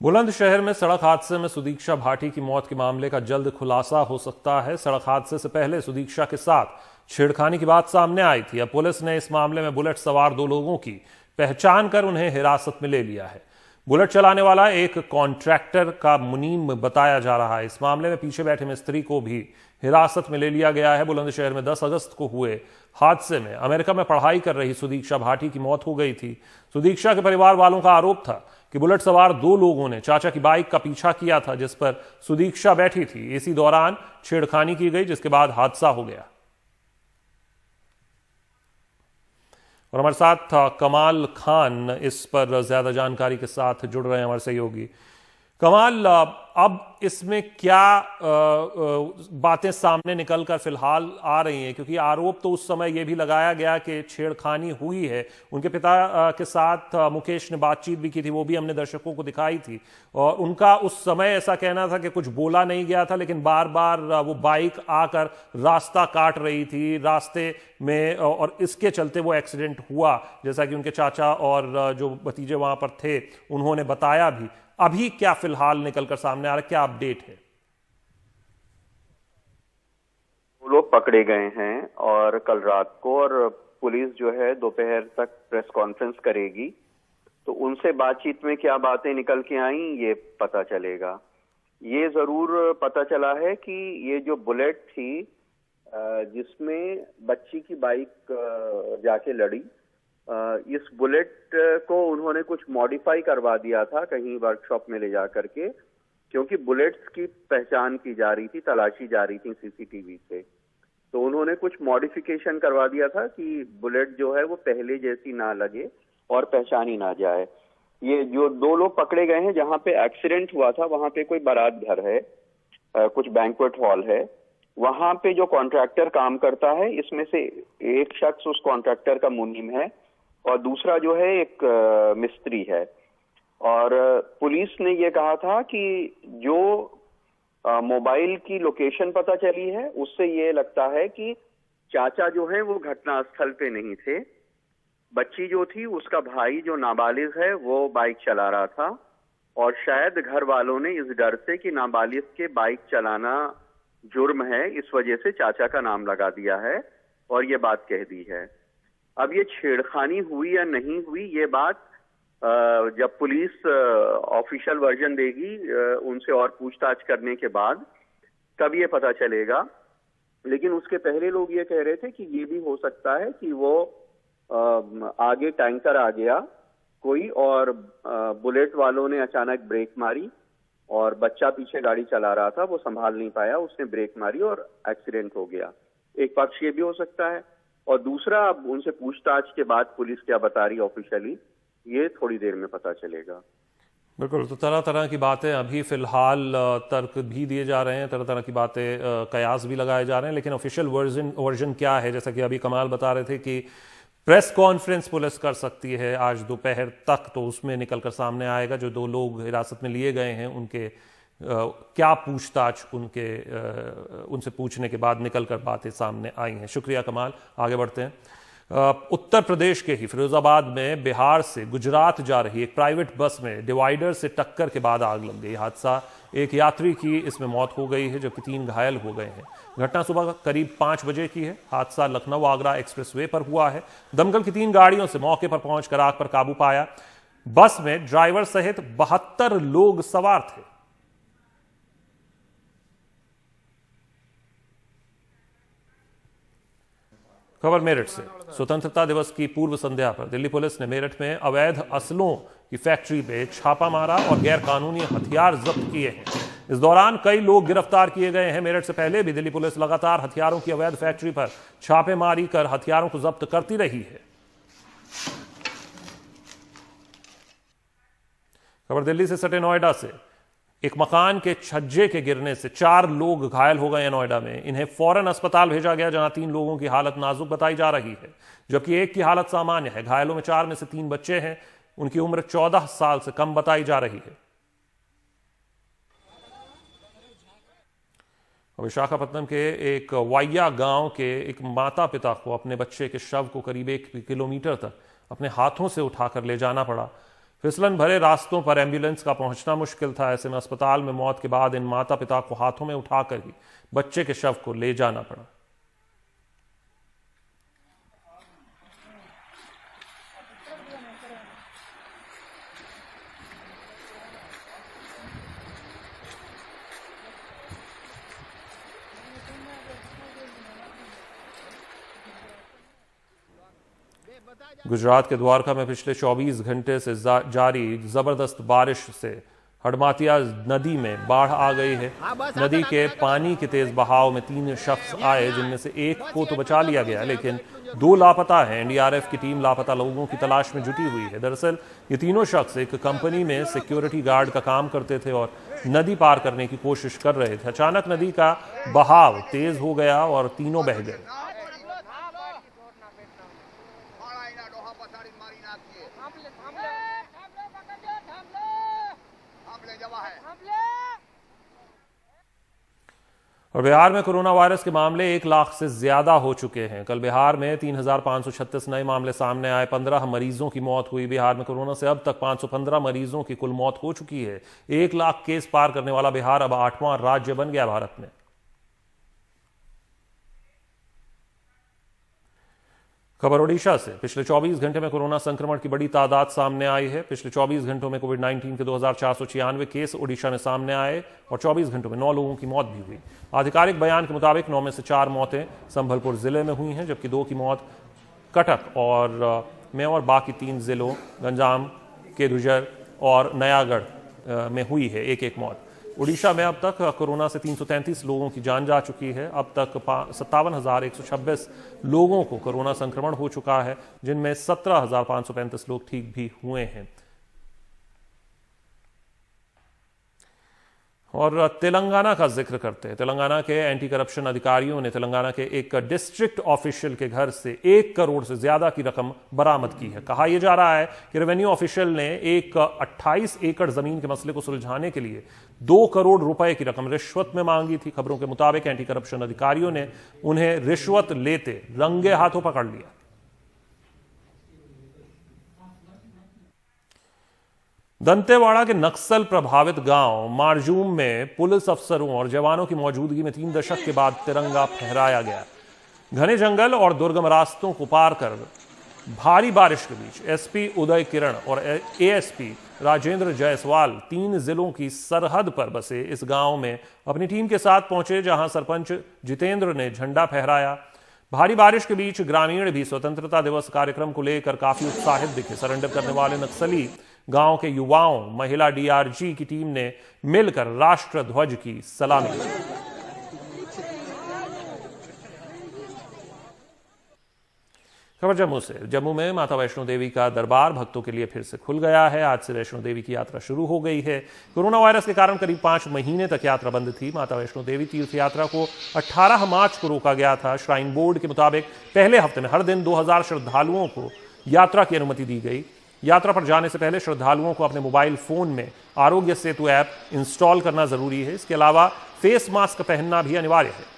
बुलंदशहर में सड़क हादसे में सुदीक्षा भाटी की मौत के मामले का जल्द खुलासा हो सकता है। सड़क हादसे से पहले सुदीक्षा के साथ छेड़खानी की बात सामने आई थी। अब पुलिस ने इस मामले में बुलेट सवार 2 लोगों की पहचान कर उन्हें हिरासत में ले लिया है। बुलेट चलाने वाला एक कॉन्ट्रैक्टर का मुनीम बताया जा रहा है। इस मामले में पीछे बैठे मिस्त्री को भी हिरासत में ले लिया गया है। बुलंदशहर में 10 अगस्त को हुए हादसे में अमेरिका में पढ़ाई कर रही सुदीक्षा भाटी की मौत हो गई थी। सुदीक्षा के परिवार वालों का आरोप था कि बुलेट सवार 2 लोगों ने चाचा की बाइक का पीछा किया था जिस पर सुदीक्षा बैठी थी। इसी दौरान छेड़खानी की गई जिसके बाद हादसा हो गया। और हमारे साथ कमाल खान इस पर ज्यादा जानकारी के साथ जुड़ रहे हैं, हमारे सहयोगी। कमाल, अब इसमें क्या बातें सामने निकलकर फिलहाल आ रही हैं? क्योंकि आरोप तो उस समय यह भी लगाया गया कि छेड़खानी हुई है। उनके पिता के साथ मुकेश ने बातचीत भी की थी, वो भी हमने दर्शकों को दिखाई थी, और उनका उस समय ऐसा कहना था कि कुछ बोला नहीं गया था, लेकिन बार बार वो बाइक आकर रास्ता काट रही थी रास्ते में, और इसके चलते वो एक्सीडेंट हुआ, जैसा कि उनके चाचा और जो भतीजे वहां पर थे उन्होंने बताया भी। अभी क्या फिलहाल निकलकर सामने आ रहा है, क्या अपडेट है? वो लोग पकड़े गए हैं और कल रात को, और पुलिस जो है दोपहर तक प्रेस कॉन्फ्रेंस करेगी, तो उनसे बातचीत में क्या बातें निकल के आई ये पता चलेगा। ये जरूर पता चला है कि ये जो बुलेट थी जिसमें बच्ची की बाइक जाके लड़ी, इस बुलेट को उन्होंने कुछ मॉडिफाई करवा दिया था कहीं वर्कशॉप में ले जा करके, क्योंकि बुलेट्स की पहचान की जा रही थी, तलाशी जा रही थी सीसीटीवी से। तो उन्होंने कुछ मॉडिफिकेशन करवा दिया था कि बुलेट जो है वो पहले जैसी ना लगे और पहचानी ना जाए। ये जो 2 लोग पकड़े गए हैं, जहां पे एक्सीडेंट हुआ था वहां पे कोई बारात घर है, कुछ बैंक्वेट हॉल है, वहां पे जो कॉन्ट्रैक्टर काम करता है इसमें से एक शख्स उस कॉन्ट्रैक्टर का मुनीम है और दूसरा जो है एक मिस्त्री है। और पुलिस ने ये कहा था कि जो मोबाइल की लोकेशन पता चली है उससे ये लगता है कि चाचा जो है वो घटनास्थल पे नहीं थे। बच्ची जो थी उसका भाई जो नाबालिग है वो बाइक चला रहा था, और शायद घर वालों ने इस डर से कि नाबालिग के बाइक चलाना जुर्म है, इस वजह से चाचा का नाम लगा दिया है और ये बात कह दी है। अब ये छेड़खानी हुई या नहीं हुई, ये बात जब पुलिस ऑफिशियल वर्जन देगी उनसे और पूछताछ करने के बाद तब ये पता चलेगा। लेकिन उसके पहले लोग ये कह रहे थे कि ये भी हो सकता है कि वो आगे टैंकर आ गया कोई, और बुलेट वालों ने अचानक ब्रेक मारी और बच्चा पीछे गाड़ी चला रहा था, वो संभाल नहीं पाया, उसने ब्रेक मारी और एक्सीडेंट हो गया। एक पक्ष ये भी हो सकता है, और दूसरा अब उनसे पूछताछ के बाद पुलिस क्या बता रही ऑफिशियली ये थोड़ी देर में पता चलेगा। बिल्कुल, तो तरह तरह की बातें अभी फिलहाल तर्क भी दिए जा रहे हैं, तरह तरह की बातें कयास भी लगाए जा रहे हैं, लेकिन ऑफिशियल वर्जन क्या है? जैसा कि अभी कमाल बता रहे थे कि प्रेस कॉन्फ्रेंस पुलिस कर सकती है आज दोपहर तक, तो उसमें निकलकर सामने आएगा जो 2 लोग हिरासत में लिए गए हैं उनके क्या पूछताछ उनसे पूछने के बाद निकलकर बातें सामने आई हैं। शुक्रिया कमाल, आगे बढ़ते हैं। उत्तर प्रदेश के ही फिरोजाबाद में बिहार से गुजरात जा रही एक प्राइवेट बस में डिवाइडर से टक्कर के बाद आग लग गई। हादसा, एक यात्री की इसमें मौत हो गई है जबकि 3 घायल हो गए हैं। घटना सुबह करीब 5 बजे की है। हादसा लखनऊ आगरा एक्सप्रेसवे पर हुआ है। दमकल की 3 गाड़ियों से मौके पर पहुंचकर आग पर काबू पाया। बस में ड्राइवर सहित 72 लोग सवार थे। खबर मेरठ से। स्वतंत्रता दिवस की पूर्व संध्या पर दिल्ली पुलिस ने मेरठ में अवैध असलों की फैक्ट्री पे छापा मारा और गैर कानूनी हथियार जब्त किए हैं। इस दौरान कई लोग गिरफ्तार किए गए हैं। मेरठ से पहले भी दिल्ली पुलिस लगातार हथियारों की अवैध फैक्ट्री पर छापेमारी कर हथियारों को जब्त करती रही है। खबर दिल्ली से सटे नोएडा से। एक मकान के छज्जे के गिरने से 4 लोग घायल हो गए हैं नोएडा में। इन्हें फौरन अस्पताल भेजा गया जहां 3 लोगों की हालत नाजुक बताई जा रही है, जबकि एक की हालत सामान्य है। घायलों में 4 में से 3 बच्चे हैं। उनकी उम्र 14 साल से कम बताई जा रही है। विशाखापत्तनम के एक वाइया गांव के एक माता पिता को अपने बच्चे के शव को करीब 1 किलोमीटर तक अपने हाथों से उठाकर ले जाना पड़ा। फिसलन भरे रास्तों पर एम्बुलेंस का पहुंचना मुश्किल था। ऐसे में अस्पताल में मौत के बाद इन माता पिता को हाथों में उठाकर ही बच्चे के शव को ले जाना पड़ा। गुजरात के द्वारका में पिछले 24 घंटे से जारी जबरदस्त बारिश से हडमातिया नदी में बाढ़ आ गई है। नदी के पानी के तेज बहाव में 3 शख्स आए, जिनमें से एक को तो बचा लिया गया, लेकिन 2 लापता हैं। एनडीआरएफ की टीम लापता लोगों की तलाश में जुटी हुई है। दरअसल ये तीनों शख्स एक कंपनी में सिक्योरिटी गार्ड का काम करते थे और नदी पार करने की कोशिश कर रहे थे। अचानक नदी का बहाव तेज हो गया और तीनों बह गए। और बिहार में कोरोना वायरस के मामले 1 लाख से ज्यादा हो चुके हैं। कल बिहार में 3,536 नए मामले सामने आए। 15 मरीजों की मौत हुई। बिहार में कोरोना से अब तक 515 मरीजों की कुल मौत हो चुकी है। 1 लाख केस पार करने वाला बिहार अब 8वां राज्य बन गया भारत में। खबर ओडिशा से। पिछले 24 घंटे में कोरोना संक्रमण की बड़ी तादाद सामने आई है। पिछले 24 घंटों में कोविड-19 के 2,496 केस ओडिशा में सामने आए और 24 घंटों में 9 लोगों की मौत भी हुई। आधिकारिक बयान के मुताबिक 9 में से 4 मौतें संबलपुर जिले में हुई हैं, जबकि 2 की मौत कटक और बाकी 3 जिलों गंजाम, केदुझर और नयागढ़ में हुई है एक मौत। ओडिशा में अब तक कोरोना से 333 लोगों की जान जा चुकी है। अब तक 57,126 लोगों को कोरोना संक्रमण हो चुका है, जिनमें 17,535 लोग ठीक भी हुए हैं। और तेलंगाना का जिक्र करते हैं। तेलंगाना के एंटी करप्शन अधिकारियों ने तेलंगाना के एक डिस्ट्रिक्ट ऑफिशियल के घर से 1 करोड़ से ज्यादा की रकम बरामद की है। कहा यह जा रहा है कि रेवेन्यू ऑफिशियल ने एक 28 एकड़ जमीन के मसले को सुलझाने के लिए 2 करोड़ रुपए की रकम रिश्वत में मांगी थी। खबरों के मुताबिक एंटी करप्शन अधिकारियों ने उन्हें रिश्वत लेते रंगे हाथों पकड़ लिया। दंतेवाड़ा के नक्सल प्रभावित गांव मारजूम में पुलिस अफसरों और जवानों की मौजूदगी में 3 दशक के बाद तिरंगा फहराया गया। घने जंगल और दुर्गम रास्तों को पार कर भारी बारिश के बीच एसपी उदय किरण और एएसपी राजेंद्र जायसवाल 3 जिलों की सरहद पर बसे इस गांव में अपनी टीम के साथ पहुंचे, जहां सरपंच जितेंद्र ने झंडा फहराया। भारी बारिश के बीच ग्रामीण भी स्वतंत्रता दिवस कार्यक्रम को लेकर काफी उत्साहित दिखे। सरेंडर करने वाले नक्सली गांव के युवाओं, महिला डीआरजी की टीम ने मिलकर राष्ट्र ध्वज की सलामी दी। खबर जम्मू से। जम्मू में माता वैष्णो देवी का दरबार भक्तों के लिए फिर से खुल गया है। आज से वैष्णो देवी की यात्रा शुरू हो गई है। कोरोना वायरस के कारण करीब 5 महीने तक यात्रा बंद थी। माता वैष्णो देवी तीर्थ यात्रा को 18 मार्च को रोका गया था। श्राइन बोर्ड के मुताबिक पहले हफ्ते में हर दिन 2000 श्रद्धालुओं को यात्रा की अनुमति दी गई। यात्रा पर जाने से पहले श्रद्धालुओं को अपने मोबाइल फोन में आरोग्य सेतु ऐप इंस्टॉल करना जरूरी है। इसके अलावा फेस मास्क पहनना भी अनिवार्य है।